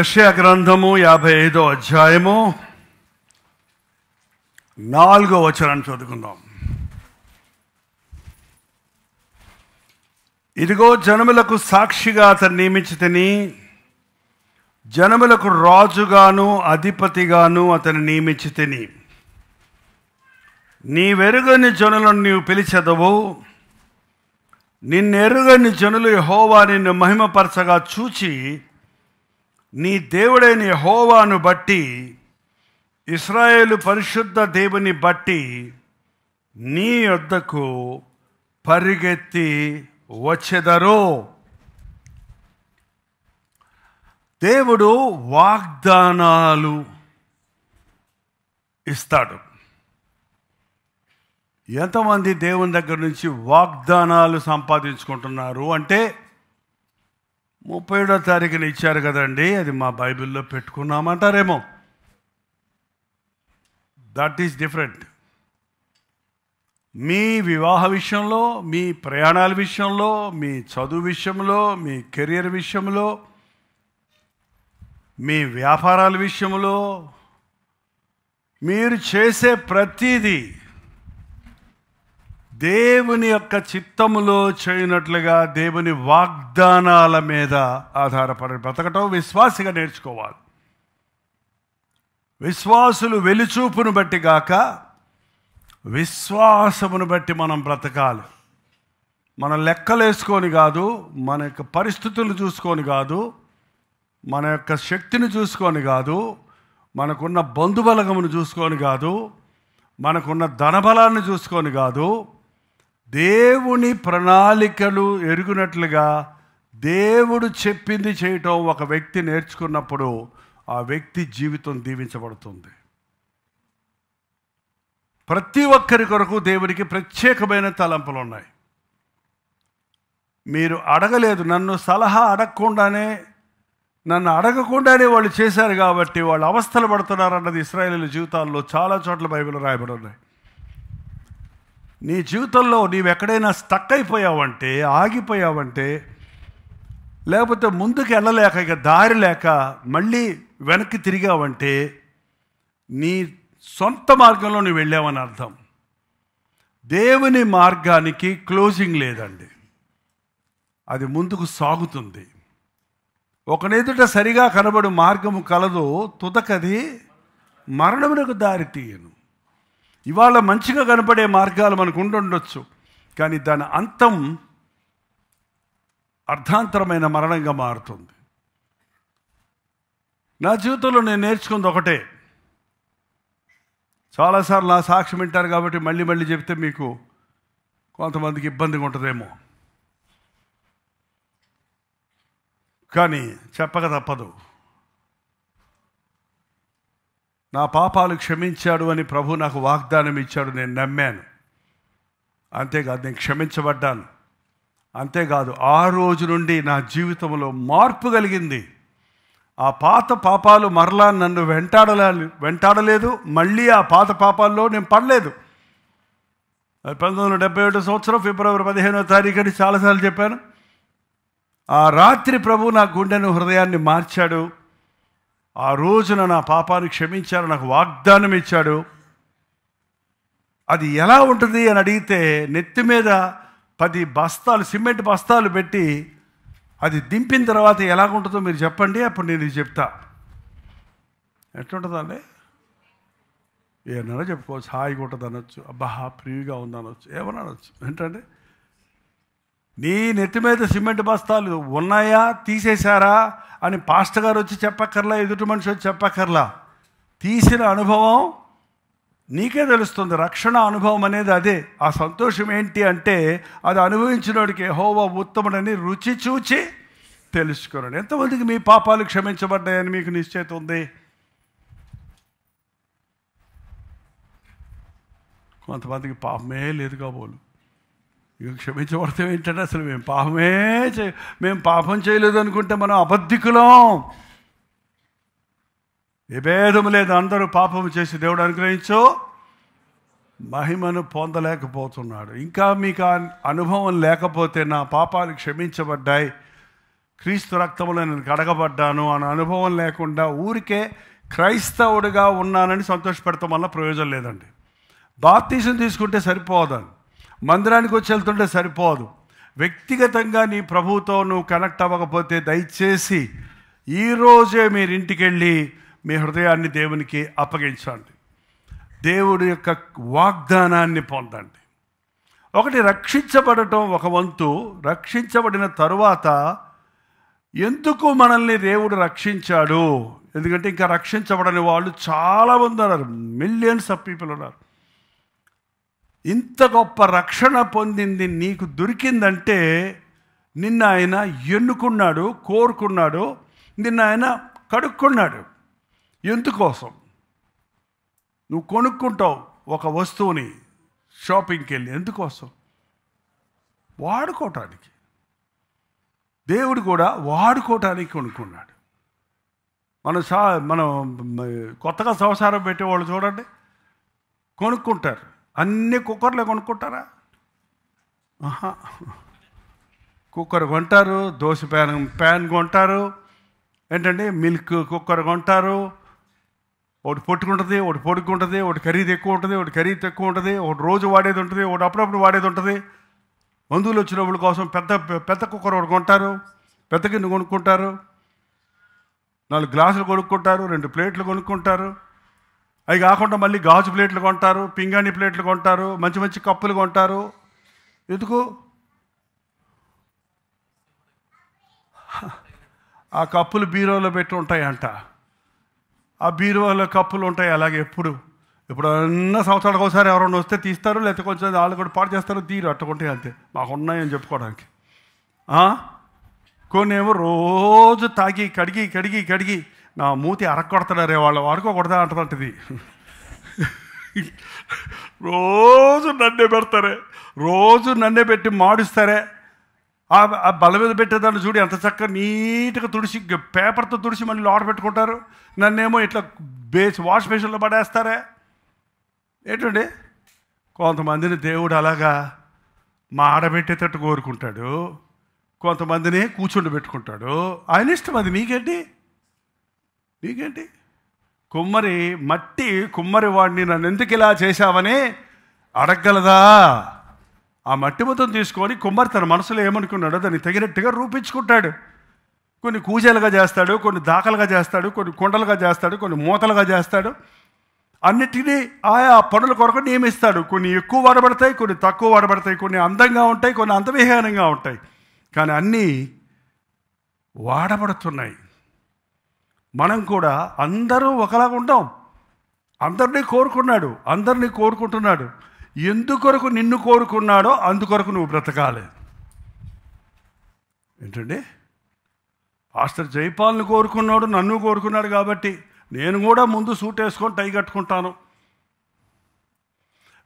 యెషయా గ్రంథము 55వ అధ్యాయము 4వ వచనాన్ని చదువుకుందాం. ఇదిగో జనములకు సాక్షిగా అతను నియమించితిని, జనములకు రాజుగాను అధిపతిగాను అతను నియమించితిని. నీవెరుగని జనులను నీవు పిలిచెదవు, నిన్నెరుగని జనులు యెహోవా నిన్ను మహిమపరచగా చూచి నీ దేవుడైన యెహోవాను బట్టి, ఇశ్రాయేలు పరిశుద్ధ దేవుని బట్టి నీ యొద్దకు పరిగెత్తి వచ్చెదరు. దేవుడు వాగ్దానాలు ఇస్తాడు. ఎంతమంది దేవుని దగ్గర నుంచి వాగ్దానాలు సంపాదించుకుంటున్నారు అంటే, 37వ తారీఖున ఇచ్చారు కదండి, అది మా బైబిల్లో పెట్టుకున్నామంటారేమో. That is different. మీ వివాహ విషయంలో, మీ ప్రయాణాల విషయంలో, మీ చదువు విషయంలో, మీ కెరియర్ విషయంలో, మీ వ్యాపారాల విషయంలో, మీరు చేసే ప్రతిదీ దేవుని యొక్క చిత్తములో చేయనట్లుగా దేవుని వాగ్దానాల మీద ఆధారపడి బ్రతకటం విశ్వాసిగా నేర్చుకోవాలి. విశ్వాసులు వెలిచూపును బట్టి గాక విశ్వాసమును బట్టి మనం బ్రతకాలి. మన లెక్కలు వేసుకొని కాదు, మన యొక్క పరిస్థితులను చూసుకొని కాదు, మన యొక్క శక్తిని చూసుకొని కాదు, మనకున్న బంధుబలగమును చూసుకొని కాదు, మనకున్న ధనబలాన్ని చూసుకొని కాదు, దేవుని ప్రణాళికలు ఎరుగునట్లుగా దేవుడు చెప్పింది చేయటం ఒక వ్యక్తి నేర్చుకున్నప్పుడు ఆ వ్యక్తి జీవితం దీవించబడుతుంది. ప్రతి ఒక్కరి కొరకు దేవునికి ప్రత్యేకమైన తలంపులు ఉన్నాయి. మీరు అడగలేదు, నన్ను సలహా అడగకుండానే, నన్ను అడగకుండానే వాళ్ళు చేశారు కాబట్టి వాళ్ళు అవస్థలు పడుతున్నారు అన్నది ఇశ్రాయేలీయుల జీవితాల్లో చాలా చోట్ల బైబిల్లో రాయబడి ఉన్నాయి. నీ జీవితంలో నీవెక్కడైనా స్టక్ అయిపోయావంటే, ఆగిపోయావంటే, లేకపోతే ముందుకు వెళ్ళలేక ఇక దారి లేక మళ్ళీ వెనక్కి తిరిగావంటే నీ సొంత మార్గంలో నువ్వు వెళ్ళావని అర్థం. దేవుని మార్గానికి క్లోజింగ్ లేదండి, అది ముందుకు సాగుతుంది. ఒకనెదుట సరిగా కనబడు మార్గము కలదు, తుదకది మరణమునకు దారి తీయను. ఇవాళ మంచిగా కనపడే మార్గాలు మనకు ఉండొచ్చు, కానీ దాని అంతం అర్ధాంతరమైన మరణంగా మారుతుంది. నా జీవితంలో నేను నేర్చుకుంది ఒకటే. చాలాసార్లు నా సాక్ష్యం వింటారు కాబట్టి మళ్ళీ మళ్ళీ చెప్తే మీకు కొంతమందికి ఇబ్బందిగా ఉంటుందేమో, కానీ చెప్పక తప్పదు. నా పాపాలు క్షమించాడు అని ప్రభు నాకు వాగ్దానం ఇచ్చాడు, నేను నమ్మాను. అంతేకాదు, నేను క్షమించబడ్డాను. అంతేకాదు, ఆ రోజు నుండి నా జీవితంలో మార్పు కలిగింది. ఆ పాత పాపాలు మరలా నన్ను వెంటాడలేదు. మళ్ళీ ఆ పాత పాపాల్లో నేను పడలేదు. 1977 సంవత్సరం ఫిబ్రవరి 15వ తారీఖు అని చాలాసార్లు చెప్పాను. ఆ రాత్రి ప్రభు నా గుండెను, హృదయాన్ని మార్చాడు. ఆ రోజున నా పాపాన్ని క్షమించాడు, నాకు వాగ్దానం ఇచ్చాడు. అది ఎలా ఉంటుంది అని అడిగితే, నెత్తి మీద 10 బస్తాలు, సిమెంట్ బస్తాలు పెట్టి అది దింపిన తర్వాత ఎలాగుంటుందో మీరు చెప్పండి, అప్పుడు నేను ఇది చెప్తా. ఎట్లుంటుందండి? ఏమన్నా చెప్పుకోవచ్చు, హాయిగా ఉంటుంది అనొచ్చు, అబ్బా ప్రియుగా ఉందనొచ్చు, ఏమన్నా అనొచ్చు. ఏంటంటే, నీ నెత్తి మీద సిమెంట్ బస్తాలు ఉన్నాయా, తీసేశారా అని పాస్టర్ గారు వచ్చి చెప్పక్కర్లా, ఎదుటి మనిషి వచ్చి చెప్పక్కర్లా. తీసిన అనుభవం నీకే తెలుస్తుంది. రక్షణ అనుభవం అనేది అదే. ఆ సంతోషం ఏంటి అంటే, అది అనుభవించినోడికి యెహోవా ఉత్తముడని రుచి చూచి తెలుసుకున్నాడు. ఎంతమందికి మీ పాపాలు క్షమించబడ్డాయని మీకు నిశ్చయిత ఉంది? కొంతమందికి పాపమే లేదు కాబోలు. ఇక క్షమించబడతాం ఏంటంటే, అసలు మేము పాపం చేయలేదు అనుకుంటే మనం అబద్ధికులం. ఏ భేదము లేదు, అందరూ పాపము చేసి దేవుడు అనుగ్రహించో మహిమను పొందలేకపోతున్నాడు. ఇంకా మీకు ఆ అనుభవం లేకపోతే, నా పాపాలు క్షమించబడ్డాయి, క్రీస్తు రక్తంలో నేను కడగబడ్డాను అనే అనుభవం లేకుండా ఊరికే క్రైస్తవుడిగా ఉన్నానని సంతోషపెడతాం వల్ల ప్రయోజనం లేదండి. బాప్తీసం తీసుకుంటే సరిపోదండి, మందిరానికి వచ్చి వెళ్తుంటే సరిపోదు. వ్యక్తిగతంగా నీ ప్రభువుతో నువ్వు కనెక్ట్ అవ్వకపోతే దయచేసి ఈరోజే మీరు ఇంటికి వెళ్ళి మీ హృదయాన్ని దేవునికి అప్పగించండి. దేవుడి యొక్క వాగ్దానాన్ని పొందండి. ఒకటి రక్షించబడటం ఒక వంతు. రక్షించబడిన తరువాత ఎందుకు మనల్ని దేవుడు రక్షించాడు? ఎందుకంటే ఇంకా రక్షించబడని వాళ్ళు చాలామంది ఉన్నారు, మిలియన్స్ ఆఫ్ పీపుల్ ఉన్నారు. ఇంత గొప్ప రక్షణ పొందింది నీకు దొరికిందంటే నిన్న ఆయన ఎన్నుకున్నాడు, కోరుకున్నాడు, నిన్న ఆయన కడుక్కున్నాడు. ఎందుకోసం? నువ్వు కొనుక్కుంటావు ఒక వస్తువుని షాపింగ్కి వెళ్ళి, ఎందుకోసం? వాడుకోవటానికి. దేవుడు కూడా వాడుకోవటానికి కొనుక్కున్నాడు. మనం కొత్తగా సంసారం పెట్టేవాళ్ళు చూడండి, కొనుక్కుంటారు. అన్ని కుక్కర్లే కొనుక్కుంటారా? కుక్కర్ కొంటారు, దోశ ప్యాన్ కొంటారు, ఏంటంటే మిల్క్ కుక్కర్ కొంటారు. ఒకటి పొట్టుకుంటుంది, ఒకటి పొడుగుంటుంది, ఒకటి ఖరీదు ఎక్కువ ఉంటుంది, ఒకటి ఖరీదు తక్కువ ఉంటుంది, ఒకటి రోజు వాడేది ఉంటుంది, ఒకటి అప్పుడప్పుడు వాడేది ఉంటుంది. బంధువులు వచ్చినప్పుడు కోసం పెద్ద కుక్కర్ ఒకటి కొంటారు, పెద్ద గిన్నె కొనుక్కుంటారు, 4 గ్లాసులు కొనుక్కుంటారు, 2 ప్లేట్లు కొనుక్కుంటారు. అవి కాకుండా మళ్ళీ గాజు ప్లేట్లు కొంటారు, పింగాణి ప్లేట్లు కొంటారు, మంచి మంచి కప్పులు కొంటారు. ఎందుకు? ఆ కప్పులు బీరోలో పెట్టి ఉంటాయంట. ఆ బీరువాలో కప్పులు ఉంటాయి అలాగే. ఇప్పుడు అన్న సంవత్సరాలకు ఒకసారి ఎవరైనా వస్తే తీస్తారు, లేకపోతే కొంచెం వాళ్ళు కూడా పాటు చేస్తారు, తీరు అట్టుకుంటే అంతే. మాకు ఉన్నాయని చెప్పుకోవడానికి. కొన్ని ఏమో రోజు తాగి కడిగి కడిగి కడిగి నా మూతి అరక్కొడతాడారే, వాళ్ళు వాడుకోకూడదా అంటదంటది. రోజు నన్నే పెడతారే, రోజు నన్నే పెట్టి మాడుస్తారే. ఆ బల్ల మీద పెట్టేదాన్ని చూడు ఎంత చక్కగా నీట్గా తుడిచి, పేపర్తో తుడిచి మళ్ళీ లోట పెట్టుకుంటారు. నన్నేమో ఇట్లా వాష్ బేసిన్లో పడేస్తారే. ఏంటండి, కొంతమందిని దేవుడు అలాగా మాడబెట్టేటట్టు కోరుకుంటాడు, కొంతమందిని కూర్చుండి పెట్టుకుంటాడు. ఆయన ఇష్టం అది. నీకేంటి? కుమ్మరి వాడిని నన్ను ఎందుకు ఇలా చేశావని అడగగలదా? ఆ మట్టి మొత్తం తీసుకొని కుమ్మరి తన మనసులో ఏమనుకున్నాడో దాన్ని తగినట్టుగా రూపించుకుంటాడు. కొన్ని కూజాలుగా చేస్తాడు, కొన్ని దాఖలుగా చేస్తాడు, కొన్ని కుండలుగా చేస్తాడు, కొన్ని మూతలుగా చేస్తాడు. అన్నిటినీ ఆయా పనుల కొరకు నియమిస్తాడు. కొన్ని ఎక్కువ వాడబడతాయి, కొన్ని తక్కువ వాడబడతాయి, కొన్ని అందంగా ఉంటాయి, కొన్ని అంతవిహీనంగా ఉంటాయి. కానీ అన్నీ వాడబడుతున్నాయి. మనం కూడా అందరూ ఒకలాగా ఉంటాం. అందరినీ కోరుకుంటున్నాడు. ఎందుకొరకు నిన్ను కోరుకున్నాడో అందుకొరకు నువ్వు బ్రతకాలి. ఏంటండి, పాస్టర్ జైపాల్ని కోరుకున్నాడు, నన్ను కోరుకున్నాడు కాబట్టి నేను కూడా ముందు సూట్ వేసుకొని టై కట్టుకుంటాను,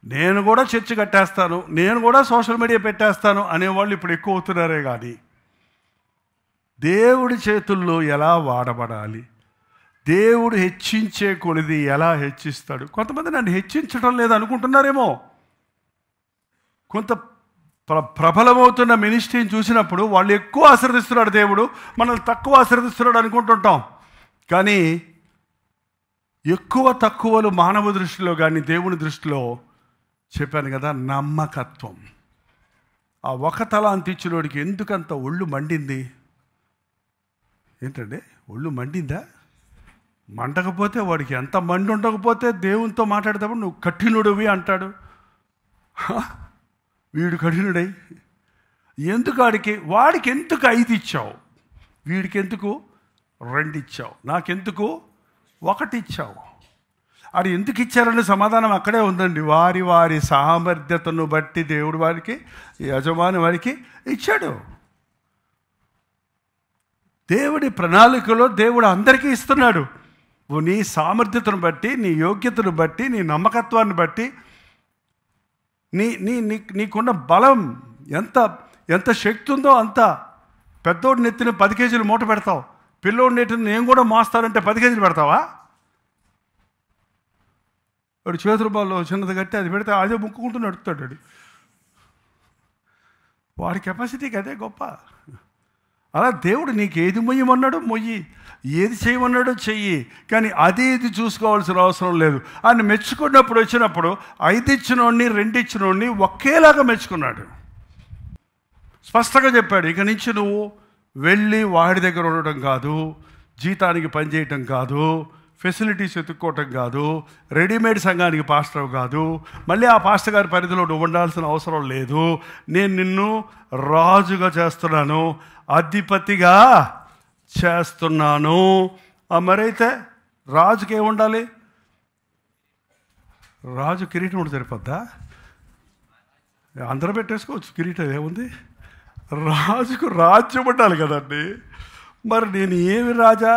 నేను కూడా చర్చి కట్టేస్తాను, నేను కూడా సోషల్ మీడియా పెట్టేస్తాను అనేవాళ్ళు ఇప్పుడు ఎక్కువ అవుతున్నారే. కానీ దేవుడి చేతుల్లో ఎలా వాడబడాలి, దేవుడు హెచ్చించే కొనిది ఎలా హెచ్చిస్తాడు. కొంతమంది నన్ను హెచ్చించడం లేదు అనుకుంటున్నారేమో. కొంత ప్రబలమవుతున్న మినిస్ట్రీని చూసినప్పుడు వాళ్ళు ఎక్కువ ఆశీర్వదిస్తున్నాడు దేవుడు, మనల్ని తక్కువ ఆశీర్వదిస్తున్నాడు అనుకుంటుంటాం. కానీ ఎక్కువ తక్కువలు మానవ దృష్టిలో కానీ దేవుని దృష్టిలో చెప్పాను కదా, నమ్మకత్వం. ఆ ఒక తలాంతి ఇచ్చినోడికి ఎందుకంత ఒళ్ళు మండింది? ఏంటంటే ఒళ్ళు మండిందా? మండకపోతే వాడికి ఎంత మండి ఉండకపోతే దేవునితో మాట్లాడేటప్పుడు నువ్వు కఠినుడివి అంటాడు. వీడు కఠినుడై ఎందుకు వాడికి ఎందుకు 5 ఇచ్చావు, వీడికి ఎందుకు 2 ఇచ్చావు, నాకెందుకు 1 ఇచ్చావు? అది ఎందుకు ఇచ్చారనే సమాధానం అక్కడే ఉందండి. వారి వారి సామర్థ్యతను బట్టి దేవుడు వారికి, యజమాని వారికి ఇచ్చాడు. దేవుడి ప్రణాళికలో దేవుడు అందరికీ ఇస్తున్నాడు. నీ సామర్థ్యతను బట్టి, నీ యోగ్యతను బట్టి, నీ నమ్మకత్వాన్ని బట్టి, నీకున్న బలం ఎంత శక్తి ఉందో అంత. పెద్దోడి నెత్తిన 10 కేజీలు మూట పెడతావు, పిల్లోడి నెత్తిన నేను కూడా మోస్తానంటే 10 కేజీలు పెడతావా? వాడు చేతుల బాల్లో చిన్నది కట్టి అది పెడితే అదే ముక్కుకుంటూ నడుపుతాడు. వాడి కెపాసిటీకి అదే గొప్ప. అలా దేవుడు నీకు ఏది మొయ్యమన్నాడో మొయ్యి, ఏది చేయమన్నాడో చెయ్యి, కానీ అది ఇది చూసుకోవాల్సిన అవసరం లేదు. ఆయన మెచ్చుకున్నప్పుడు వచ్చినప్పుడు 5 ఇచ్చినోడిని 2 ఇచ్చినోడిని ఒకేలాగా మెచ్చుకున్నాడు. స్పష్టంగా చెప్పాడు, ఇక నుంచి నువ్వు వెళ్ళి వాడి దగ్గర ఉండటం కాదు, జీతానికి పనిచేయటం కాదు, ఫెసిలిటీస్ ఎత్తుక్కోవటం కాదు, రెడీమేడ్ సంఘానికి పాస్టర్ కాదు, మళ్ళీ ఆ పాస్టర్ గారి పరిధిలో నువ్వు ఉండాల్సిన అవసరం లేదు. నేను నిన్ను రాజుగా చేస్తున్నాను, అధిపతిగా చేస్తున్నాను. మరైతే రాజుకి ఏముండాలి? రాజు కిరీటం ఉంటే సరిపోద్దా? అందరూ పెట్టేసుకోవచ్చు కిరీటం, ఏముంది? రాజుకు రాజ్యం ఉండాలి కదండి. మరి నేను ఏమి రాజా?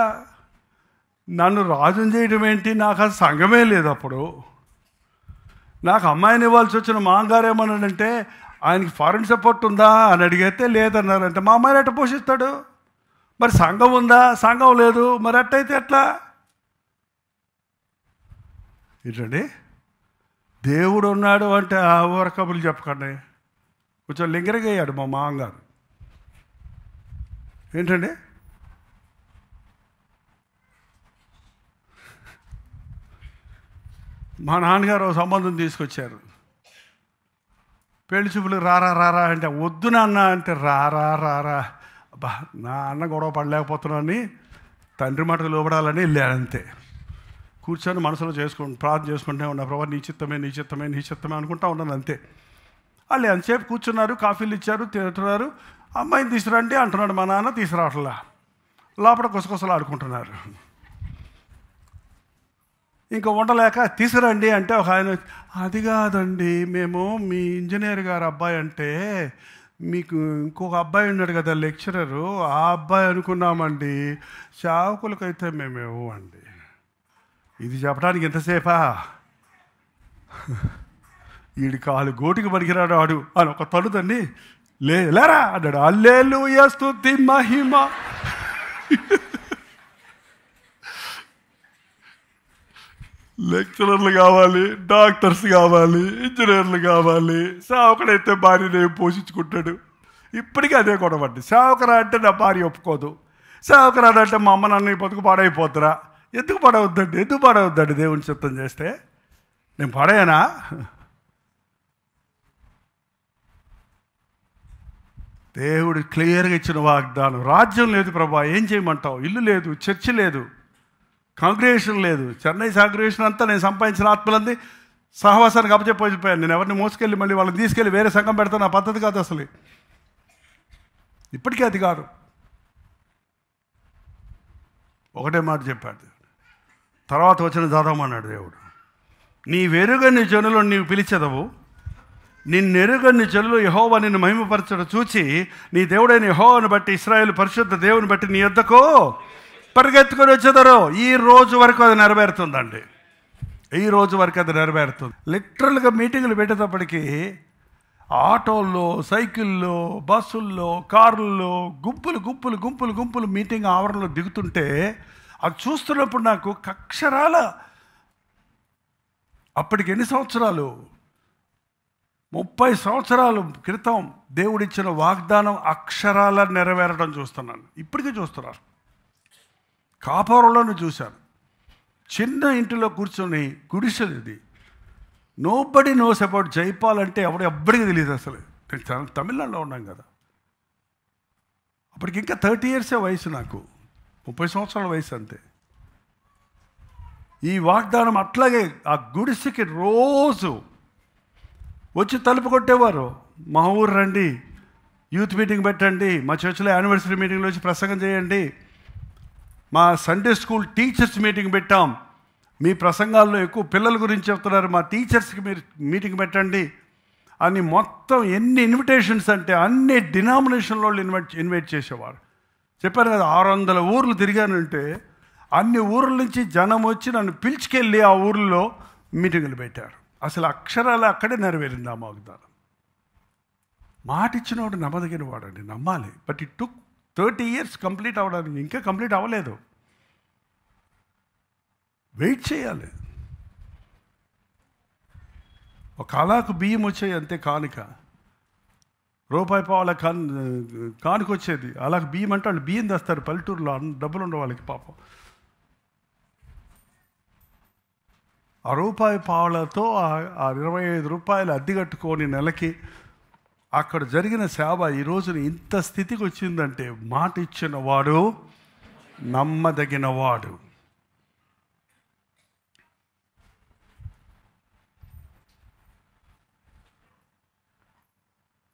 నన్ను రాజుని చేయడం ఏంటి? నాకు అది సంఘమే లేదు. అప్పుడు నాకు అమ్మాయిని ఇవ్వాల్సి వచ్చిన మామగారు ఏమన్నాడంటే, ఆయనకి ఫారెన్ సపోర్ట్ ఉందా అని అడిగితే లేదన్నారంటే, మా అమ్మాయిని ఎట్లా పోషిస్తాడు? మరి సంఘం ఉందా? సంఘం లేదు. మరి అట్టయితే ఎట్లా? ఏంటండి, దేవుడు ఉన్నాడు అంటే ఆ ఊరకబులు చెప్పకండి. కొంచెం లింగరగయ్యాడు మా మామగారు. ఏంటండి, మా నాన్నగారు ఒక సంబంధం తీసుకొచ్చారు. పెళ్లి చూపులు రారా రారా అంటే, వద్దు నాన్న అంటే రారా రారా. అబ్బా, నా అన్న గొడవ పడలేకపోతున్నానని తండ్రి మాటకు లోపడాలని వెళ్ళాను అంతే. కూర్చొని మనసులో ప్రార్థన చేసుకుంటే ఉన్నా, ప్రభా నీ చిత్తమే నీ చిత్తమే నీ చిత్తమే అనుకుంటా ఉన్నాను అంతే. వాళ్ళు ఎంతసేపు కూర్చున్నారు, కాఫీలు ఇచ్చారు, తింటున్నారు. అమ్మాయిని తీసుకురండి అంటున్నాడు మా నాన్న, తీసుకురావట్లా. లోపల గుసగుసలు ఆడుకుంటున్నారు. ఇంకా ఉండలేక తీసుకురండి అంటే ఒక ఆయన, అది కాదండి, మేము మీ ఇంజనీర్ గారు అబ్బాయి అంటే మీకు ఇంకొక అబ్బాయి ఉన్నాడు కదా లెక్చరరు, ఆ అబ్బాయి అనుకున్నామండి, సేవకులకైతే మేము ఇవ్వండి. ఇది చెప్పడానికి ఎంతసేపా? వీడి కాలు గోటికి పనికిరాడు ఆడు అని ఒక తనుదండి లేరా అన్నాడు. హల్లెలూయా స్తుతి మహిమ. లెక్చరర్లు కావాలి, డాక్టర్స్ కావాలి, ఇంజనీర్లు కావాలి. సేవకుడైతే భార్యను పోషించుకుంటాడు. ఇప్పటికీ అదే గొడవండి. సేవకురా అంటే నా భార్య ఒప్పుకోదు, సేవకురాడంటే మా అమ్మ నాన్న బతుకు పాడైపోతురా. ఎందుకు పాడవద్దండి? ఎందుకు పాడవద్దండి? దేవుని చిత్తం చేస్తే నేను పాడేయనా? దేవుడు క్లియర్గా ఇచ్చిన వాగ్దానం. రాజ్యం లేదు ప్రభా, ఏం చేయమంటావు? ఇల్లు లేదు, చర్చి లేదు, కాంగ్రిగేషన్ లేదు. చెన్నై కాంగ్రిగేషన్ అంతా నేను సంపాదించిన ఆత్మలంది సహవాసానికి అప్పచెప్పిపోయాను. నేను ఎవరిని మోసుకెళ్ళి మళ్ళీ వాళ్ళని తీసుకెళ్ళి వేరే సంఘం పెడతాను, ఆ పద్ధతి కాదు అసలు. ఇప్పటికీ అది కాదు. ఒకటే మాట చెప్పాడు, తర్వాత వచ్చిన చదవమన్నాడు దేవుడు. నీ వెరుగని జనులను నీవు పిలిచెదవు, నిన్నెరుగని జనులు యెహోవా నిన్ను మహిమపరచడం చూచి నీ దేవుడైన యెహోవాను బట్టి ఇశ్రాయేలు పరిశుద్ధ దేవుని బట్టి నీ యొద్దకు పరిగెత్తుకొని వచ్చేదారు. ఈ రోజు వరకు అది నెరవేరుతుందండి. ఈ రోజు వరకు అది నెరవేరుతుంది. లిటరల్గా మీటింగులు పెట్టేటప్పటికీ ఆటోల్లో, సైకిల్లో, బస్సుల్లో, కార్లలో గుంపులు గుంపులు గుంపులు గుంపులు మీటింగ్ ఆవరణలో దిగుతుంటే అది చూస్తున్నప్పుడు నాకు అక్షరాల, అప్పటికి ఎన్ని సంవత్సరాలు, 30 సంవత్సరాల క్రితం దేవుడిచ్చిన వాగ్దానం అక్షరాల నెరవేరడం చూస్తున్నాను. ఇప్పటికీ చూస్తున్నారు. కాపురంలోనే చూశాను. చిన్న ఇంటిలో కూర్చొని, గుడిసెలు ఇది, నోబడి నోస్ అబౌట్ జైపాల్ అంటే ఎవ్వడికి తెలియదు అసలు. తమిళనాడులో ఉన్నాం కదా. అప్పటికి ఇంకా 30 years వయసు, నాకు 30 సంవత్సరాల వయసు అంతే. ఈ వాగ్దానం అట్లాగే ఆ గుడిసెకి రోజు వచ్చి తలుపు కొట్టేవారు. మా ఊరు రండి, యూత్ మీటింగ్ పెట్టండి, మా చర్చిలో యానివర్సరీ మీటింగ్లో వచ్చి ప్రసంగం చేయండి, మా సండే స్కూల్ టీచర్స్ మీటింగ్ పెట్టాం, మీ ప్రసంగాల్లో ఎక్కువ పిల్లల గురించి చెప్తున్నారు, మా టీచర్స్కి మీరు మీటింగ్ పెట్టండి అని మొత్తం ఎన్ని ఇన్విటేషన్స్ అంటే అన్ని డినామినేషన్లో ఇన్వైట్ చేసేవారు. చెప్పాను కదా, 600 ఊర్లు తిరిగానంటే అన్ని ఊర్ల నుంచి జనం వచ్చి నన్ను పిలుచుకెళ్ళి ఆ ఊర్లో మీటింగులు పెట్టారు. అసలు అక్షరాలు అక్కడే నెరవేరింది ఆ వాగ్దానం. మాట ఇచ్చినవాడు నమ్మదగిన వాడండి, నమ్మాలి. But it took 30 years complete అవ్వడానికి. ఇంకా కంప్లీట్ అవ్వలేదు, వెయిట్ చేయాలి. ఒక అలాకు బియ్యం వచ్చాయి అంతే, కానుక. రూపాయి పావుల కానుకొచ్చేది. అలాగే బియ్యం అంటే వాళ్ళు బియ్యం తెస్తారు పల్లెటూరులో, డబ్బులు ఉండే వాళ్ళకి పాపం. ఆ రూపాయి పావులతో ఆ 25 రూపాయలు అద్దె కట్టుకొని నెలకి అక్కడ జరిగిన సేవ ఈ రోజున ఇంత స్థితికి వచ్చిందంటే మాట ఇచ్చిన వాడు నమ్మదగిన వాడు.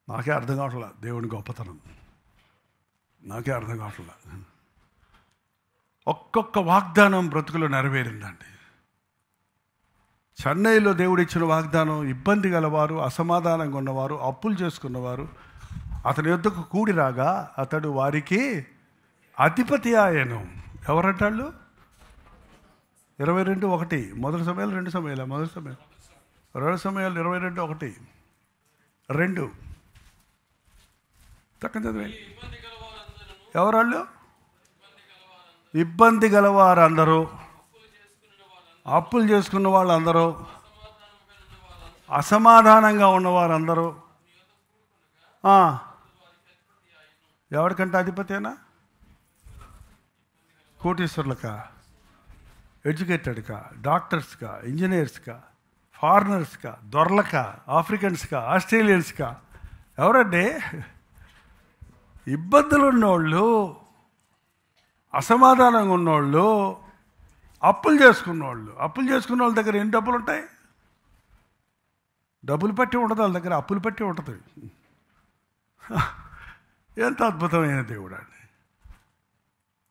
నాకే అర్థం కావట్లేదు దేవుని గొప్పతనం, నాకే అర్థం కావట్లేదు. ఒక్కొక్క వాగ్దానం బ్రతుకులో నెరవేరిందండి. చెన్నైలో దేవుడిచ్చిన వాగ్దానం, ఇబ్బంది గలవారు, అసమాధానంగా ఉన్నవారు, అప్పులు చేసుకున్నవారు అతని యొద్దకు కూడి రాగా అతడు వారికి అధిపతి ఆయను. ఎవరంటాళ్ళు? 22:1 మొదటి సమయాలు 2 సమయాలు మొదటి సమయం 2 సమయాలు 22:1 2 చక్కగా చదివే. ఎవరాళ్ళు? ఇబ్బంది గలవారు అందరూ, అప్పులు చేసుకున్న వాళ్ళందరూ, అసమాధానంగా ఉన్నవారందరూ. ఎవరికంటే అధిపతేనా? కోటీశ్వర్లకా, ఎడ్యుకేటెడ్కా, డాక్టర్స్కా, ఇంజనీర్స్కా, ఫారినర్స్కా, దొరలకా, ఆఫ్రికన్స్కా, ఆస్ట్రేలియన్స్కా? ఎవరండి? ఇబ్బందులు ఉన్నోళ్ళు, అసమాధానంగా ఉన్నోళ్ళు, అప్పులు చేసుకున్నోళ్ళు. అప్పులు చేసుకున్న వాళ్ళ దగ్గర ఎన్ని డబ్బులు ఉంటాయి? డబ్బులు పట్టి ఉండదు వాళ్ళ దగ్గర, అప్పులు పట్టి ఉంటుంది. ఎంత అద్భుతమైన దేవుడు అండి.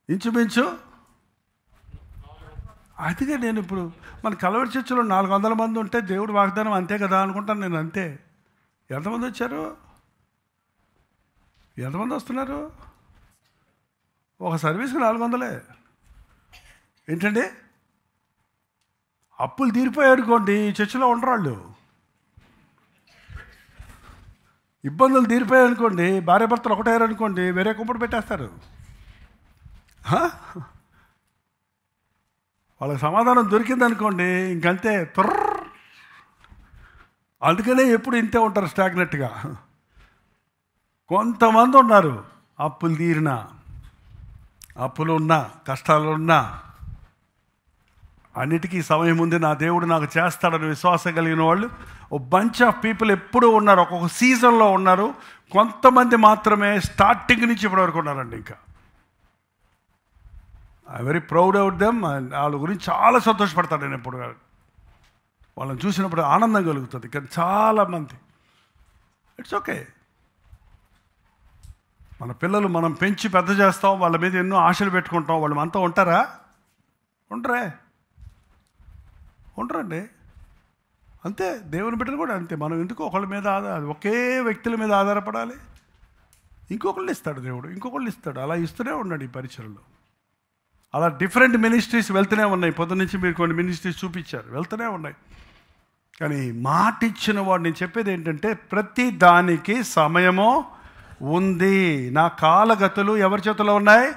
ఇంచుమించు అందుకే నేను ఇప్పుడు మన కలవరి చర్చిలో 400 మంది ఉంటే దేవుడు వాగ్దానం అంతే కదా అనుకుంటాను నేను. అంతే. ఎంతమంది వచ్చారు? ఎంతమంది వస్తున్నారు? ఒక సర్వీస్కి 400. ఏంటండి? అప్పులు తీరిపోయారుకోండి చర్చిలో ఉండరు వాళ్ళు. ఇబ్బందులు తీరిపోయాయనుకోండి, భార్య భర్తలు ఒకటయ్యారనుకోండి, వేరే కుంపటి పెట్టేస్తారు. వాళ్ళకి సమాధానం దొరికిందనుకోండి ఇంకంతే తుర్ర. అందుకనే ఎప్పుడు ఇంతే ఉంటారు స్టాగ్నెట్గా. కొంతమంది ఉన్నారు అప్పులు తీరినా, అప్పులు ఉన్నా, కష్టాలు ఉన్నా, అన్నిటికీ సమయం ఉంది, నా దేవుడు నాకు చేస్తాడని విశ్వాసం కలిగిన వాళ్ళు ఓ బంచ్ ఆఫ్ పీపుల్ ఎప్పుడూ ఉన్నారు. ఒక్కొక్క సీజన్లో ఉన్నారు. కొంతమంది మాత్రమే స్టార్టింగ్ నుంచి ఇప్పటివరకు ఉన్నారండి. ఇంకా I very proud out them. వాళ్ళ గురించి చాలా సంతోషపడతాను నేను. ఎప్పుడు వాళ్ళని చూసినప్పుడు ఆనందం కలుగుతుంది. కానీ చాలామంది ఇట్స్ ఓకే. మన పిల్లలు మనం పెంచి పెద్ద చేస్తాం, వాళ్ళ మీద ఎన్నో ఆశలు పెట్టుకుంటాం. వాళ్ళు మనతో ఉంటారా? ఉండరండి. అంతే. దేవుని బిడ్డలు కూడా అంతే. మనం ఎందుకు ఒకళ్ళ మీద ఒకే వ్యక్తుల మీద ఆధారపడాలి? ఇంకొకళ్ళు ఇస్తాడు దేవుడు, ఇంకొకళ్ళు ఇస్తాడు. అలా ఇస్తూనే ఉన్నాడు ఈ పరిచయంలో. అలా డిఫరెంట్ మినిస్ట్రీస్ వెళ్తూనే ఉన్నాయి. పొద్దు నుంచి మీరు కొన్ని మినిస్ట్రీస్ చూపించారు, వెళ్తూనే ఉన్నాయి. కానీ మాట ఇచ్చిన వాడు, నేను చెప్పేది ఏంటంటే ప్రతి దానికి సమయము ఉంది. నా కాలగతులు ఎవరి చేతుల్లో ఉన్నాయి?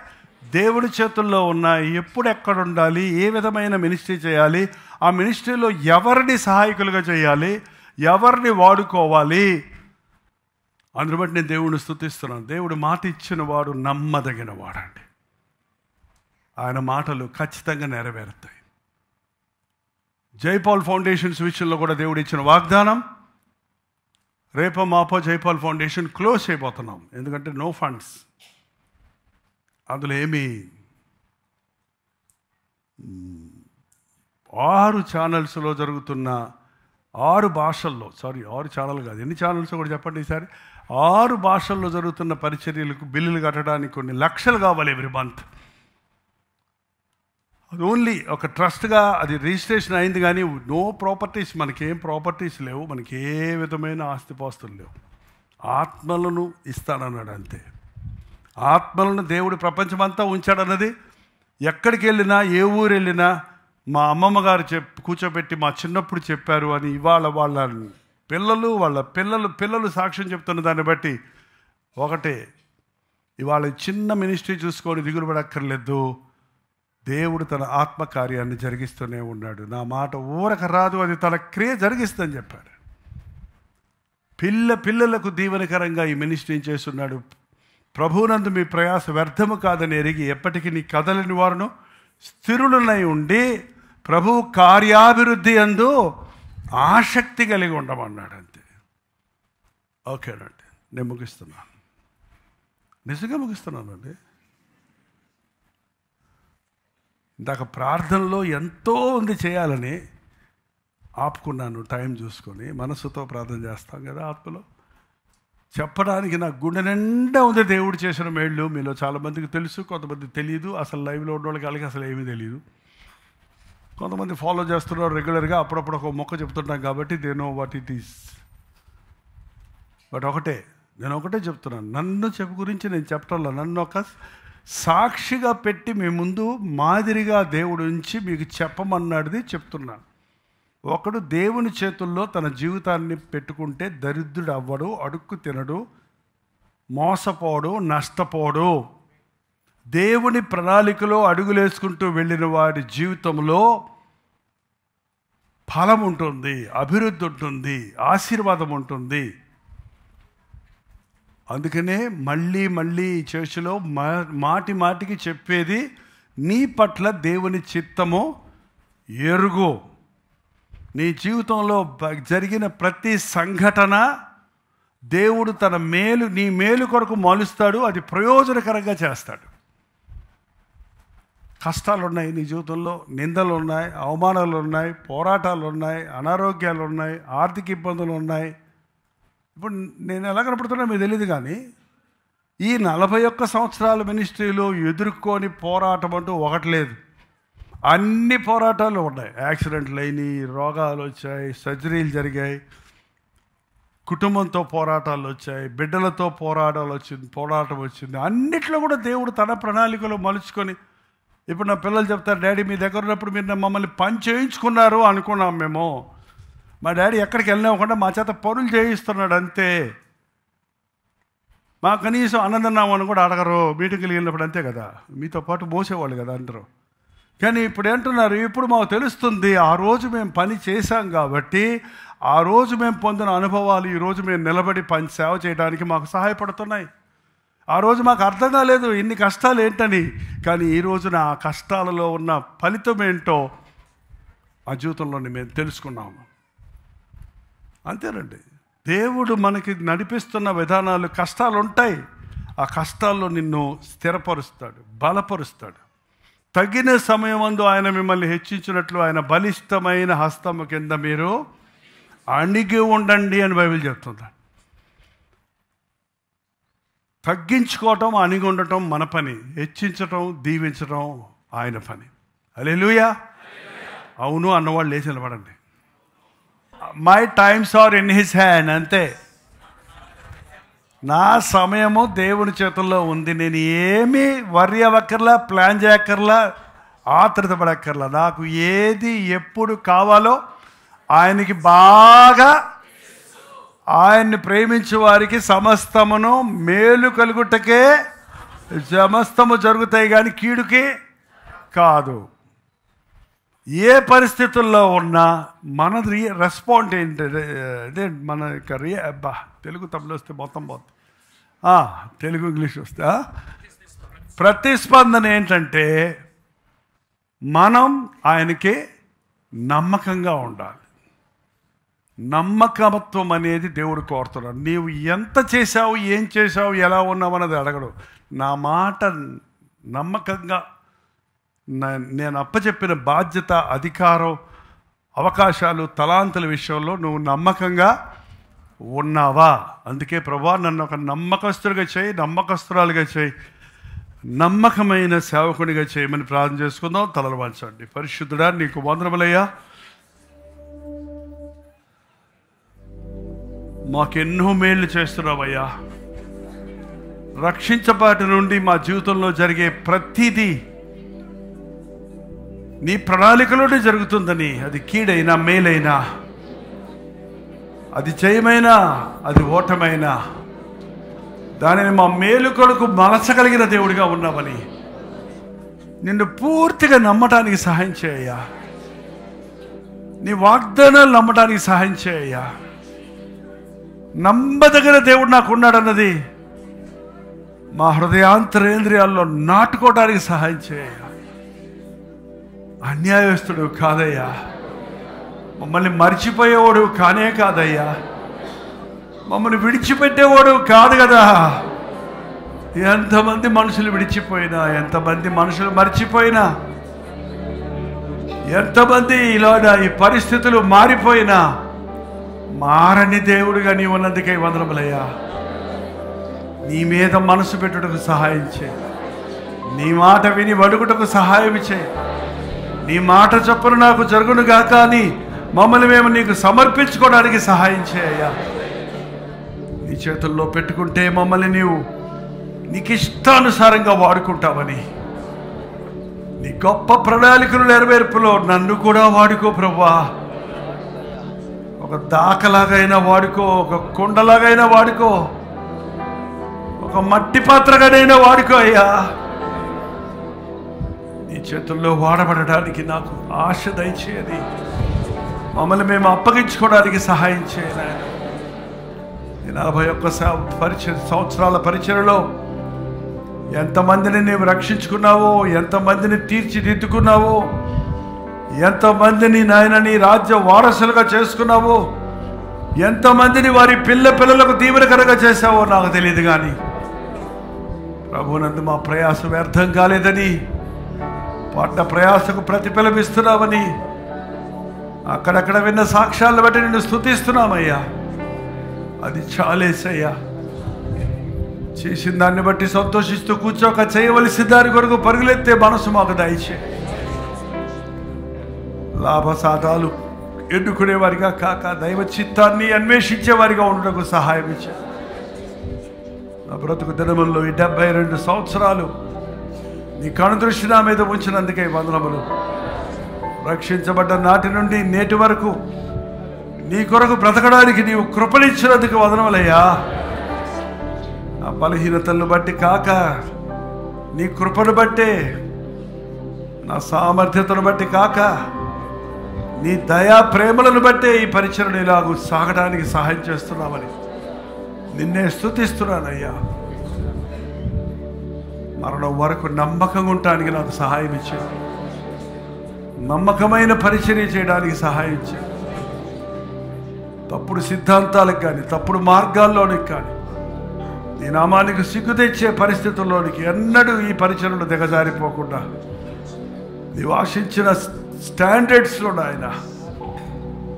దేవుడి చేతుల్లో ఉన్నాయి. ఎప్పుడు ఎక్కడ ఉండాలి, ఏ విధమైన మినిస్ట్రీ చేయాలి, ఆ మినిస్ట్రీలో ఎవరిని సహాయకులుగా చేయాలి, ఎవరిని వాడుకోవాలి, అందుని బట్టి నేను దేవుడిని స్తుతిస్తున్నాను. దేవుడు మాట ఇచ్చిన వాడు నమ్మదగిన వాడండి. ఆయన మాటలు ఖచ్చితంగా నెరవేరుతాయి. జైపాల్ ఫౌండేషన్స్ విషయంలో కూడా దేవుడు ఇచ్చిన వాగ్దానం, రేపో మాపో జైపాల్ ఫౌండేషన్ క్లోజ్ చేయబోతున్నాం. ఎందుకంటే నో ఫండ్స్. అందులో ఏమి 6 ఛానల్స్లో జరుగుతున్న 6 భాషల్లో, 6 ఛానల్ కాదు, ఎన్ని ఛానల్స్ కూడా చెప్పండి ఈసారి. 6 భాషల్లో జరుగుతున్న పరిచర్యలకు బిల్లులు కట్టడానికి కొన్ని లక్షలు కావాలి ఎవ్రీ మంత్. అది ఓన్లీ ఒక ట్రస్ట్గా అది రిజిస్ట్రేషన్ అయింది, కానీ నో ప్రాపర్టీస్, మనకేం ప్రాపర్టీస్ లేవు, మనకి ఏ విధమైన ఆస్తిపాస్తులు లేవు. ఆత్మలను ఇస్తాడన్నాడు అంతే. ఆత్మలను దేవుడు ప్రపంచమంతా ఉంచాడన్నది ఎక్కడికి వెళ్ళినా, ఏ ఊరు వెళ్ళినా మా అమ్మమ్మ గారు కూర్చోబెట్టి మా చిన్నప్పుడు చెప్పారు అని ఇవాళ వాళ్ళ పిల్లలు సాక్ష్యం చెప్తున్న దాన్ని బట్టి ఒకటే, ఇవాళ చిన్న మినిస్ట్రీ చూసుకొని దిగులు పడక్కర్లేదు. దేవుడు తన ఆత్మకార్యాన్ని జరిగిస్తూనే ఉన్నాడు. నా మాట ఊరక రాదు, అది తన క్రియ జరిగిస్తుందని చెప్పాడు. పిల్లలకు దీవెనకరంగా ఈ మినిస్ట్రీ చేస్తున్నాడు. ప్రభువునందు మీ ప్రయాస వ్యర్థము కాదని ఎరిగి ఎప్పటికీ నీ కదలని వారును స్థిరులనై ఉండి ప్రభువు కార్యాభివృద్ధి అందు ఆసక్తి కలిగి ఉండమన్నాడు. అంతే. ఓకేనండి, నేను ముగిస్తున్నాను. నిజంగా ముగిస్తున్నానండి. ఇందాక ప్రార్థనలో ఎంతో ఉంది చేయాలని ఆపుకున్నాను. టైం చూసుకొని మనసుతో ప్రార్థన చేస్తాం కదా ఆత్మలో. చెప్పడానికి నాకు గుండె నిండా ఉంది దేవుడు చేసిన మేళ్ళు. మీలో చాలామందికి తెలుసు, కొంతమంది తెలియదు. అసలు లైవ్లో ఉన్న వాళ్ళకి అసలు ఏమీ తెలియదు. కొంతమంది ఫాలో చేస్తున్నారు రెగ్యులర్గా. అప్పుడప్పుడు ఒక మొక్క చెప్తుంటాం కాబట్టి they know what it is. But నేను ఒకటే చెప్తున్నాను, నన్ను గురించి నేను చెప్పటంలో నన్ను ఒక సాక్షిగా పెట్టి మీ ముందు మాదిరిగా దేవుడు ఉంచి మీకు చెప్పమన్నాడిది చెప్తున్నాను. ఒకడు దేవుని చేతుల్లో తన జీవితాన్ని పెట్టుకుంటే దరిద్రుడు అవ్వడు, అడుక్కు తినడు, మోసపోడు, నష్టపోడు. దేవుని ప్రణాళికలో అడుగులేసుకుంటూ వెళ్ళిన వాడి జీవితంలో ఫలం ఉంటుంది, అభివృద్ధి ఉంటుంది, ఆశీర్వాదం ఉంటుంది. అందుకనే మళ్ళీ ఈ చర్చిలో మాటికి చెప్పేది, నీ పట్ల దేవుని చిత్తము ఎరుగు. నీ జీవితంలో జరిగిన ప్రతి సంఘటన దేవుడు తన నీ మేలు కొరకు మలుస్తాడు. అది ప్రయోజనకరంగా చేస్తాడు. కష్టాలు ఉన్నాయి నీ జీవితంలో, నిందలు ఉన్నాయి, అవమానాలు ఉన్నాయి, పోరాటాలు ఉన్నాయి, అనారోగ్యాలు ఉన్నాయి, ఆర్థిక ఇబ్బందులు ఉన్నాయి. ఇప్పుడు నేను ఎలా కనపడుతున్నా మీకు తెలియదు, కానీ ఈ 41 సంవత్సరాల మినిస్ట్రీలో ఎదుర్కొని పోరాటం అంటూ ఒకటి లేదు. అన్ని పోరాటాలు ఉన్నాయి. యాక్సిడెంట్లు అయినాయి, రోగాలు వచ్చాయి, సర్జరీలు జరిగాయి, కుటుంబంతో పోరాటాలు వచ్చాయి, బిడ్డలతో పోరాటం వచ్చింది. అన్నిట్లో కూడా దేవుడు తన ప్రణాళికలో మలుచుకొని, ఇప్పుడు నా పిల్లలు చెప్తారు, డాడీ మీ దగ్గర ఉన్నప్పుడు మీరు మమ్మల్ని పని చేయించుకున్నారు అనుకున్నాం మేము. మా డాడీ ఎక్కడికి వెళ్ళినాకుండా మా చేత పనులు చేయిస్తున్నాడు అంతే. మా కనీసం అన్నదన్నామని కూడా అడగరు. మీటింగ్కి వెళ్ళినప్పుడు అంతే కదా, మీతో పాటు మోసేవాళ్ళు కదా అందరూ. కానీ ఇప్పుడు ఏంటున్నారు, ఇప్పుడు మాకు తెలుస్తుంది ఆ రోజు మేము పని చేశాం కాబట్టి, ఆ రోజు మేము పొందిన అనుభవాలు ఈరోజు మేము నిలబడి పని సేవ చేయడానికి మాకు సహాయపడుతున్నాయి. ఆ రోజు మాకు అర్థం కాలేదు ఇన్ని కష్టాలు ఏంటని, కానీ ఈ రోజున ఆ కష్టాలలో ఉన్న ఫలితం ఏంటో ఆ జీవితంలోని మేము తెలుసుకున్నాము. అంతేనండి. దేవుడు మనకి నడిపిస్తున్న విధానాలు, కష్టాలు ఉంటాయి. ఆ కష్టాల్లో నిన్ను స్థిరపరుస్తాడు, బలపరుస్తాడు. తగిన సమయమందు ఆయన మిమ్మల్ని హెచ్చించినట్లు ఆయన బలిష్టమైన హస్తము కింద మీరు అణిగి ఉండండి అని బైబిల్ చెప్తుంది. తగ్గించుకోవటం, అణిగి ఉండటం మన పని, హెచ్చించటం, దీవించటం ఆయన పని. హల్లెలూయా. అవును అన్నవాళ్ళు లేచి నిలబడండి. My times are in his hand. అంతే, నా సమయము దేవుని చేతుల్లో ఉంది. నేను ఏమీ వర్రీ అవ్వక్కర్లా, ప్లాన్ చేయక్కర్లా, ఆత్రుత పడక్కర్లా. నాకు ఏది ఎప్పుడు కావాలో ఆయనకి బాగా, ఆయన్ని ప్రేమించే వారికి సమస్తమును మేలు కలుగుటకే సమస్తము జరుగుతాయి, కానీ కీడుకి కాదు. ఏ పరిస్థితుల్లో ఉన్నా మన రెస్పాండ్ ఏంటి, అదే మన యొక్క తెలుగు తమిళ వస్తే మొత్తం పోతుంది, తెలుగు ఇంగ్లీష్ వస్తే ప్రతిస్పందన ఏంటంటే మనం ఆయనకి నమ్మకంగా ఉండాలి. నమ్మకత్వం అనేది దేవుడు కోరుతున్నాడు. నీవు ఎంత చేశావు, ఏం చేశావు, ఎలా ఉన్నావు అన్నది అడగడు. నా మాట నమ్మకంగా, నేను అప్పచెప్పిన బాధ్యత, అధికారం, అవకాశాలు, తలాంతుల విషయంలో నువ్వు నమ్మకంగా ఉన్నావా? అందుకే ప్రభువా నన్ను ఒక నమ్మకస్తుడిగా చేయి, నమ్మకస్తురాలుగా చేయి, నమ్మకమైన సేవకునిగా చేయమని ప్రార్థన చేసుకుందాం. తలలు వంచండి. పరిశుద్ధుడా నీకు వందనములయ్యా. మాకెన్నో మేళ్ళు చేస్తున్నావయ్యా. రక్షించబాటి నుండి మా జీవితంలో జరిగే ప్రతిదీ నీ ప్రణాళికలోనే జరుగుతుందని, అది కీడైనా మేలైనా, అది జయమైనా అది ఓటమైనా, దానిని మా మేలు కొరకు మలచగలిగిన దేవుడిగా ఉన్నామని నిన్ను పూర్తిగా నమ్మటానికి సహాయం చేయ్యా. నీ వాగ్దానాలు నమ్మటానికి సహాయం చేయ్యా. నమ్మదగిన దేవుడు నాకు ఉన్నాడన్నది మా హృదయాంతరేంద్రియాల్లో నాటుకోవడానికి సహాయం చేయ. అన్యాయస్తుడు కాదయ్యా, మమ్మల్ని మర్చిపోయేవాడు కానే కాదయ్యా, మమ్మల్ని విడిచిపెట్టేవాడు కాదు కదా. ఎంతమంది మనుషులు విడిచిపోయినా, ఎంతమంది మనుషులు మర్చిపోయినా, ఎంతమంది ఇలా ఈ పరిస్థితులు మారిపోయినా మారని దేవుడుగా నీ ఉన్నందుకై వందనములయ్యా. నీ మీద మనసు పెట్టుటకు సహాయం చేయి. నీ మాట విని వడుకుటకు సహాయం చేయి. నీ మాట చొప్పున నాకు జరుగును గాక అని మమ్మల్ని మేము నీకు సమర్పించుకోవడానికి సహాయం చేయ్యా. నీ చేతుల్లో పెట్టుకుంటే మమ్మల్ని నీకు ఇష్టానుసారంగా వాడుకుంటావని, నీ గొప్ప ప్రణాళికలు నెరవేర్పులో నన్ను కూడా వాడుకో ప్రభువా. ఒక దాకలాగైనా వాడుకో, ఒక కుండలాగైనా వాడుకో, ఒక మట్టి పాత్రగానైనా వాడుకో అయ్యా. నీ చేతుల్లో వాడబడడానికి నాకు ఆశ దయచేయని, మమ్మల్ని మేము అప్పగించుకోవడానికి సహాయం చేయను. 41 సంవత్సరాల పరిచర్యలో ఎంతమందిని నీవు రక్షించుకున్నావో, ఎంతమందిని తీర్చిదిద్దుకున్నావో, ఎంతమందిని నాయన నీ రాజ్య వారసులుగా చేసుకున్నావో, ఎంతమందిని వారి పిల్లలకు దీవెనకరంగా చేశావో నాకు తెలియదు. కానీ ప్రభునందు మా ప్రయాస వ్యర్థం కాలేదని, పడ్డ ప్రయాసకు ప్రతిఫలమిస్తున్నామని అక్కడక్కడ విన్న సాక్ష్యాలను బట్టి నిన్ను స్తుతిస్తున్నామయ్యా. అది చాలేసయ్యా. చేసిన దాన్ని బట్టి సంతోషిస్తూ కూర్చోక చేయవలసిన దాని కొరకు పరుగులెత్తే మనసు మాకు దయచే. లాభసాధాలు ఎన్నుకునేవారిగా కాక దైవ చిత్తాన్ని అన్వేషించేవారిగా ఉండటకు సహాయం ఇచ్చే. నా బ్రతుకు దినముల్లో ఈ 72 సంవత్సరాలు నీ కనుదృష్టి నా మీద ఉంచినందుకే వందనములు. రక్షించబడ్డ నాటి నుండి నేటి వరకు నీ కొరకు బ్రతకడానికి నీవు కృపణించినందుకు వందనములయ్యా. నా బలహీనతలను బట్టి కాక, నీ కృపను బట్టే, నా సామర్థ్యతను బట్టి కాక, నీ దయా ప్రేమలను బట్టే ఈ పరిచర్యను ఇలాగూ సాగడానికి సహాయం చేస్తున్నామని నిన్నే స్తుతిస్తున్నానయ్యా. మరణం వరకు నమ్మకంగా ఉండటానికి నాకు సహాయం ఇచ్చాను. నమ్మకమైన పరిచర్య చేయడానికి సహాయం ఇచ్చాను. తప్పుడు సిద్ధాంతాలకు కానీ, తప్పుడు మార్గాల్లోనికి కానీ, నీ నామానికి సిగ్గు తెచ్చే పరిస్థితుల్లోనికి ఎన్నడూ ఈ పరిచర్యలు దిగజారిపోకుండా నీవు ఆశించిన స్టాండర్డ్స్లో ఆయన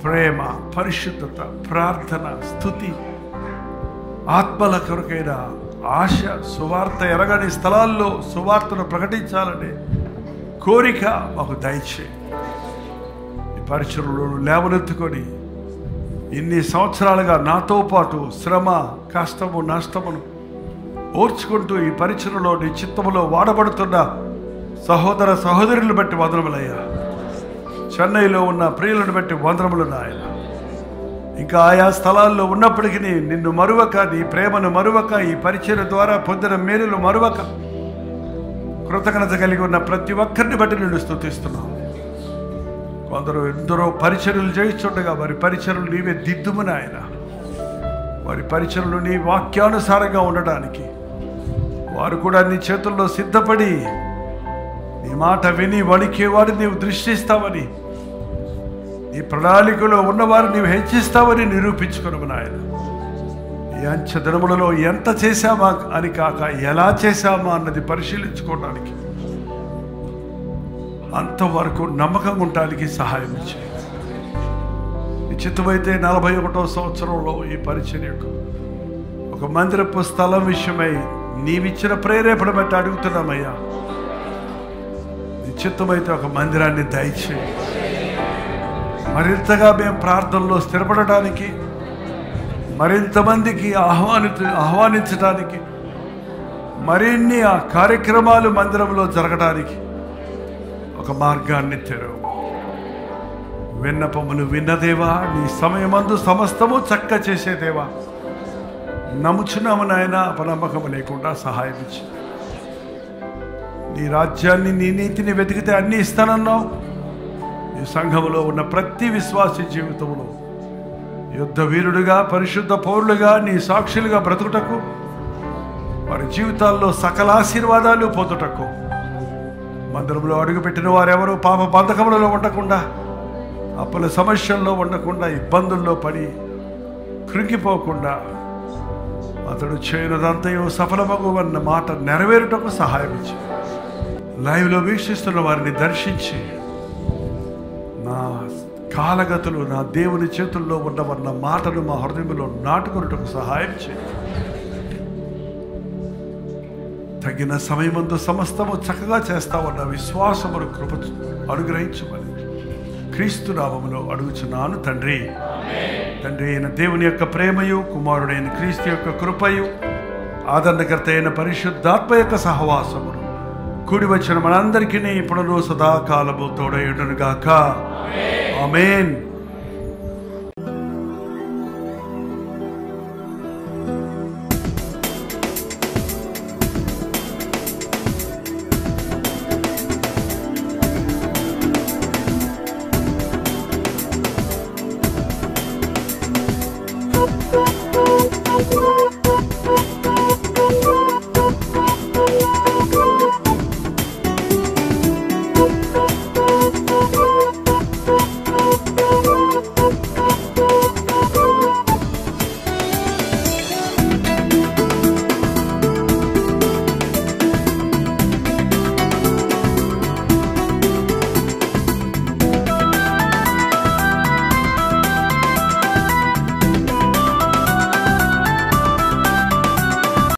ప్రేమ, పరిశుద్ధత, ప్రార్థన, స్తుతి, ఆత్మల కొరకైన ఆశ, సువార్త ఎరగని స్థలాల్లో సువార్తను ప్రకటించాలనే కోరిక మాకు దయచేయి. ఈ పరిచర్యలను లేవనెత్తుకొని ఇన్ని సంవత్సరాలుగా నాతో పాటు శ్రమ, కష్టము, నష్టమును ఓర్చుకుంటూ ఈ పరిచర్యలో నీ చిత్తములో వాడబడుతున్న సహోదర సహోదరులను బట్టి వందనములయ్యా. చెన్నైలో ఉన్న ప్రియులను బట్టి వందనములు నాయన. ఇంకా ఆయా స్థలాల్లో ఉన్నప్పటికీ నిన్ను మరువక, నీ ప్రేమను మరువక, ఈ పరిచర్య ద్వారా పొందిన మేలులు మరువక కృతజ్ఞత కలిగి ఉన్న ప్రతి ఒక్కరిని బట్టి నిన్ను స్తుతిస్తున్నావు. ఎందరో పరిచర్యలు చేయిస్తుండగా వారి పరిచర్యలు నీవే దిద్దుము నాయన. వారి పరిచర్యలు నీ వాక్యానుసారంగా ఉండడానికి వారు కూడా నీ చేతుల్లో సిద్ధపడి నీ మాట విని వణికేవారు నీవు దృష్టిస్తావని, నీ ప్రణాళికలో ఉన్నవారు నీవు హెచ్చిస్తావని నిరూపించుకున్నావు నాయన. ఈ అంచె దినములలో ఎంత చేశామా అని కాక, ఎలా చేశామా అన్నది పరిశీలించుకోవడానికి, అంతవరకు నమ్మకంగా ఉండడానికి సహాయం ఇచ్చాయి. నిశ్చితమైతే 41వ సంవత్సరంలో ఈ పరిచర్యకు ఒక మందిరపు స్థలం విషయమై నీవిచ్చిన ప్రేరేపణ బట్టి అడుగుతున్నామయ్యా. నిశ్చితమైతే ఒక మందిరాన్ని దయచేయి. మరింతగా మేము ప్రార్థనలో స్థిరపడటానికి, మరింతమందికి ఆహ్వానించడానికి, మరిన్ని ఆ కార్యక్రమాలు మందిరంలో జరగడానికి ఒక మార్గాన్ని తెరవు. విన్నపములు విన్నదేవా, నీ సమయమందు సమస్తము చక్క చేసేదేవా, నమ్ముచున్నాము నాయన. అపనమ్మకము లేకుండా సహాయం ఇచ్చి నీ రాజ్యాన్ని, నీ నీతిని వెతికితే అన్నీ ఇస్తానన్నావు. ఈ సంఘములో ఉన్న ప్రతి విశ్వాసి జీవితంలో యుద్ధ వీరుడుగా, పరిశుద్ధ పౌరులుగా, నీ సాక్షులుగా బ్రతుకుటకు, వారి జీవితాల్లో సకల ఆశీర్వాదాలు పొందుటకు, మందిరంలో అడుగుపెట్టిన వారెవరూ పాప బంధకములలో ఉండకుండా, అప్పుల సమస్యల్లో ఉండకుండా, ఇబ్బందుల్లో పడి కృంగిపోకుండా, అతడు చేయనదంతయో సఫలమగువన్న మాట నెరవేరుటకు సహాయం ఇచ్చి, లైవ్లో వీక్షిస్తున్న వారిని దర్శించి, నా కాలగతులు నా దేవుని చేతుల్లో ఉన్నవన్న మాటను మా హృదయంలో నాటుకున్నటకు సహాయం చేయి. తగిన సమయమందు సమస్తము చక్కగా చేస్తావన్న విశ్వాసమును కృప అనుగ్రహించమని క్రీస్తు నామములో అడుగుచున్నాను తండ్రి. తండ్రి అయిన దేవుని యొక్క ప్రేమయు, కుమారుడైన క్రీస్తు యొక్క కృపయు, ఆదరణకర్త అయిన పరిశుద్ధాత్మ యొక్క సహవాసమును కూడి వచ్చిన మనందరికీ ఇప్పుడును సదాకాలము తోడయుండును గాక. ఆమేన్.